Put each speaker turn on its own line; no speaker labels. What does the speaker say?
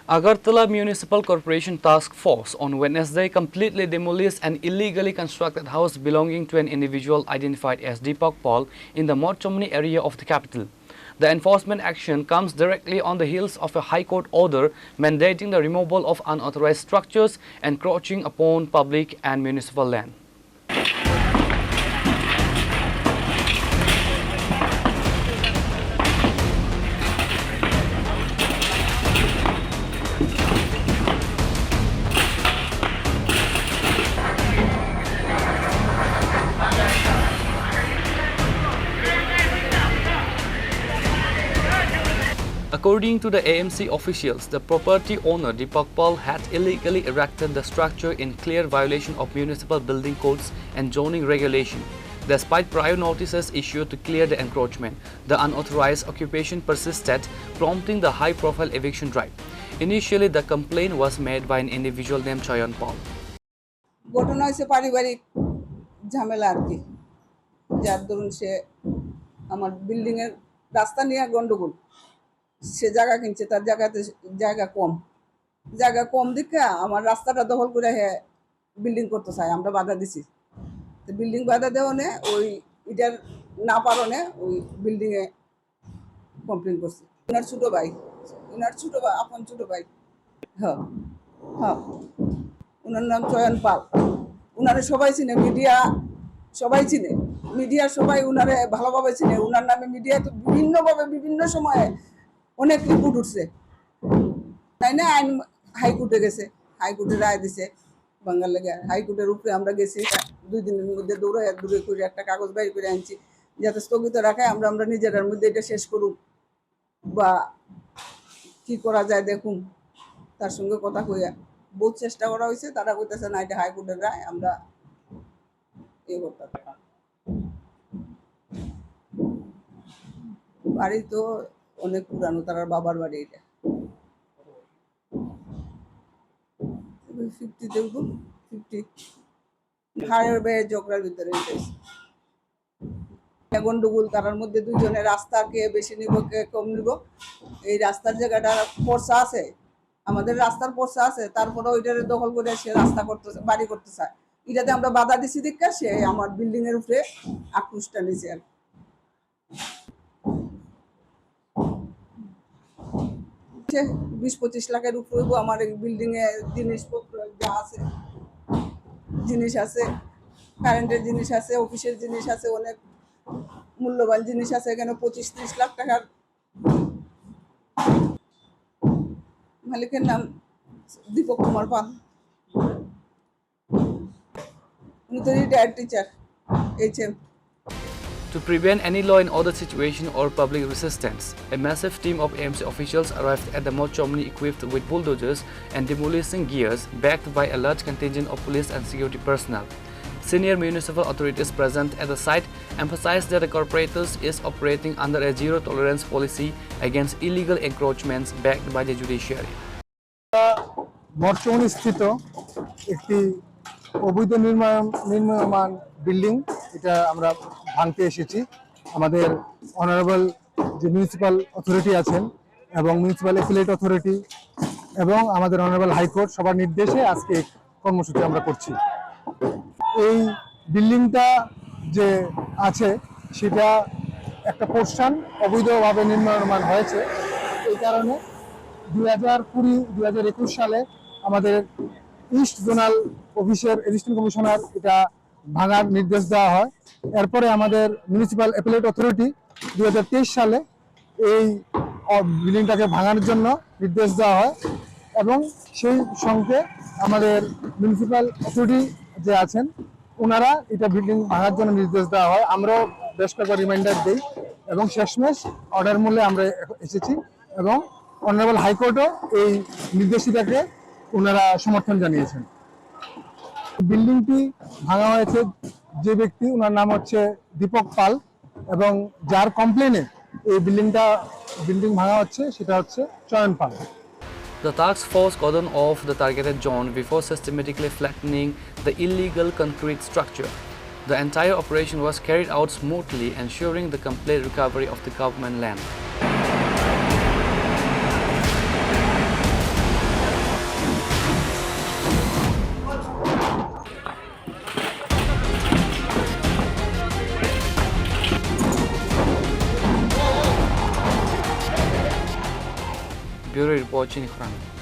Agartala Municipal Corporation Task Force on Wednesday completely demolished an illegally constructed house belonging to an individual identified as Deepak Paul in the Montgomery area of the capital. The enforcement action comes directly on the heels of a High Court order mandating the removal of unauthorized structures encroaching upon public and municipal land. According to the AMC officials, the property owner Deepak Paul had illegally erected the structure in clear violation of municipal building codes and zoning regulation. Despite prior notices issued to clear the encroachment, the unauthorized occupation persisted, prompting the high-profile eviction drive. Initially, the complaint was made by an individual named Chayan Paul.
ঘটনা হয়েছে পারিবারিক ঝামেলা আর কি, যার দরুন সে আমার building এর রাস্তা নিয়ে গন্ডগোল। সে জায়গা কিনছে, তার জায়গা কম দেখে আমার রাস্তাটা দখল করে হে বিল্ডিং করতে চায়। আমরা বাধা দিছি, তো বিল্ডিং বাধা দেওয়ানে ওই এটার না পারনে ওই বিল্ডিং এ কমপ্লেন করছে। ওনার ছোট ভাই আপন ছোট ভাই, হ্যাঁ হ্যাঁ, ওনার নাম চয়ন পাল। ওনারে সবাই চিনে, মিডিয়া সবাই চিনে, মিডিয়া সবাই ওনারে ভালোভাবে চিনে। ওনার নামে মিডিয়া তো বিভিন্নভাবে বিভিন্ন সময়ে অনেক রিপোর্ট উঠছে, তাই না? আইন হাইকোর্টে গেছে, হাইকোর্টে রায় দিছে বাঙ্গাল লেগে। হাইকোর্টের উপরে আমরা গেছি, 2 দিনের মধ্যে দূরে করে একটা কাগজ বাইর করে আনছি যাতে স্থগিত রাখায় আমরা নিজেরার মধ্যে এটা শেষ করুক বা কি করা যায় দেখুন। তার সঙ্গে কথা কইয়া বহুত চেষ্টা করা হয়েছে, তারা কইতেছে না এটা হাইকোর্টের রায়, আমরা এ করতে। বাড়ি তো অনেক পুরানো, তার বাবার বাড়ি এটা 50 হাড়ের বেয়ে জগড়ার ভিতরে গন্ডগোল। তার মধ্যে দুজনের রাস্তা কে বেশি নিব কে কম নিব, এই রাস্তার জায়গাটা পর্সা আছে, আমাদের রাস্তার পর্সা আছে, তারপরে ওইটারে দখল করে সে রাস্তা করতেছে, বাড়ি করতে চায়। এটাতে আমরা বাধা দিছি দেখা সে আমার বিল্ডিং এর উপরে আক্রোশটা নিছে আর 20-25 লাখের উপরে আমার এই বিল্ডিং এ জিনিসপত্র যা আছে, জিনিস আছে, কারেন্টের জিনিস আছে, অফিসের জিনিস আছে, অনেক মূল্যবান জিনিস আছে। এখানে 25-30 লাখ টাকার। মালিকের নাম দীপক কুমার পাল, উনি তো retired teacher HM।
To prevent any law and order situation or public resistance, a massive team of AMC officials arrived at the Montgomery equipped with bulldozers and demolishing gears, backed by a large contingent of police and security personnel. Senior municipal authorities present at the site emphasized that the corporators is operating under a zero-tolerance policy against illegal encroachments backed by the judiciary.
মঠচৌনি স্থিত একটি অবৈধ নির্মাণ building, এটা আমরা ভাঙতে এসেছি। আমাদের honourable যে মিউনিসিপ্যাল অথরিটি আছেন এবং মিউনিসিপ্যাল অ্যাপিলেট অথরিটি এবং আমাদের অনারেবল হাইকোর্ট সবার নির্দেশে আজকে কর্মসূচি আমরা করছি। এই বিল্ডিংটা যে আছে সেটা একটা পোর্শন অবৈধভাবে নির্মাণ হয়েছে। এই কারণে 2020-2021 সালে আমাদের ইস্ট জোনাল অফিসের অ্যাসিস্ট্যান্ট কমিশনার এটা ভাঙার নির্দেশ দেওয়া হয়। এরপরে আমাদের মিউনিসিপ্যাল অ্যাপিলেট অথরিটি 2023 সালে এই বিল্ডিংটাকে ভাঙার জন্য নির্দেশ দেওয়া হয় এবং সেই সঙ্গে আমাদের মিউনিসিপ্যাল অথরিটি যে আছেন ওনারা এটা বিল্ডিং ভাঙার জন্য নির্দেশ দেওয়া হয়। আমরাও বেশ কয়েকবার রিমাইন্ডার দিই এবং শেষমেশ অর্ডার মূল্যে আমরা এসেছি এবং অনারেবল হাইকোর্টও এই নির্দেশিকাকে ওনারা সমর্থন জানিয়েছেন। বিল্ডিংটি ভাঙা হয়েছে যে ব্যক্তি, ওনার নাম হচ্ছে দীপক পাল এবং যার কমপ্লেনে এই বিল্ডিং ভাঙা হচ্ছে সেটা হচ্ছে চয়ন পাল।
The task force cordoned off the targeted zone before systematically flattening the illegal concrete structure. The entire operation was carried out smoothly, ensuring the complete recovery of the government land. Bureau Report Chini Khurana.